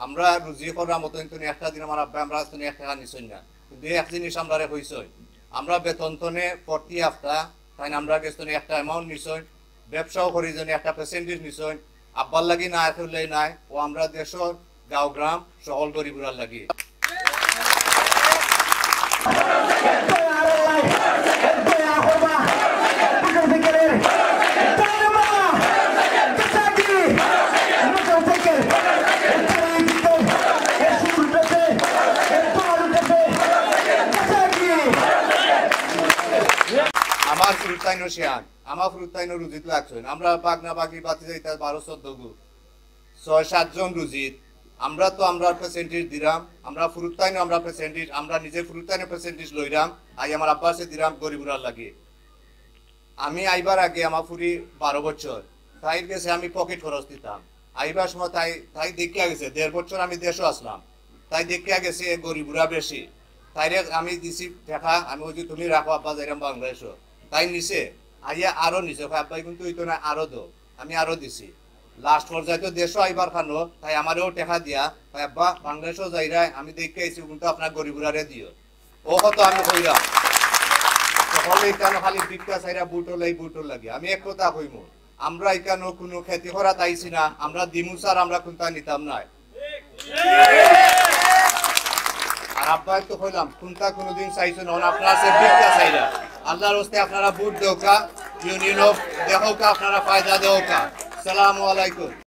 আমরা রুজি করার মতো কিন্তু একটা দিন আমার আব্বা আমরা তুমি 1 টাকা নিছই না, কিন্তু এক জিনিস আমরা হইছই, আমরা বেতন তনে প্রতি সপ্তাহ তাই আমরা গেছি একটা অ্যামাউন্ট নিছই, ব্যবসাও করি জন্য একটা পার্সেন্টেজ নিছই, আব্বার লাগি না আসলে নাই, ও আমরা দেশের গাঁও গ্রাম সকল গরিবুরার লাগি। আমার ফুরুতাইনো শিয়ান, আমার ফুরুতাইনো রুজিত লাগছেন, আমরা বাগনা বাগনি বাতি যাইতে 12-14 গু 6-7 জন রুজিত, আমরা তো আমরা পার্সেন্টেজ দিলাম, আমরা ফুরুতাইনো আমরা পার্সেন্টেজ, আমরা নিজে ফুরুতাইনো পার্সেন্টেজ লইলাম, আই আমার আব্বাসে দিলাম গরিবুরার লাগে। আমি আইবার আগে আমার ফুরি 12 বছর, তাই গেছে আমি পকেট খরচ দিতাম, আইবার সময় তাই দেখিয়া গেছে 1.5 বছর আমি দেশও আসলাম, তাই দেখিয়া গেছে গরিবুরা বেশি, তাইরে আমি দিছি টাকা, আমি ওই যে তুমি রাখো আব্বা যাইরাম বাংলাদেশও, তাই নিছে আইয়া আরো নিছে, আব্বাই কিন্তু ওই তো না আরো দো, আমি আরো দিছি, লাস্ট পর্যায়ে তো দেশও আইবার খানো, তাই আমারও টাকা দিয়া আব্বা বাংলাদেশও যাইরা আমি দেখে আইছি, কিন্তু আপনার গরিবুরারে দিও, ও হতো আমি কইরাম সকলে এখানে খালি ভিক্ষা চাইরা বুটল লাগে। আমি এক কথা কইম, আমরা এখানে কোনো খেতি করা তাইছি না, আমরা দিমু স্যার আমরা কোনটা নিতাম না, আর আব্বাই তো কইলাম কোনটা কোনোদিন চাইছো না, আপনারা সে ভিক্ষা চাইরা, আল্লাহর হস্তে আপনারা বুট দেওকা, ইউনিয়ন দেখোকা, আপনারা ফায়দা দেওকা। আসসালামু আলাইকুম।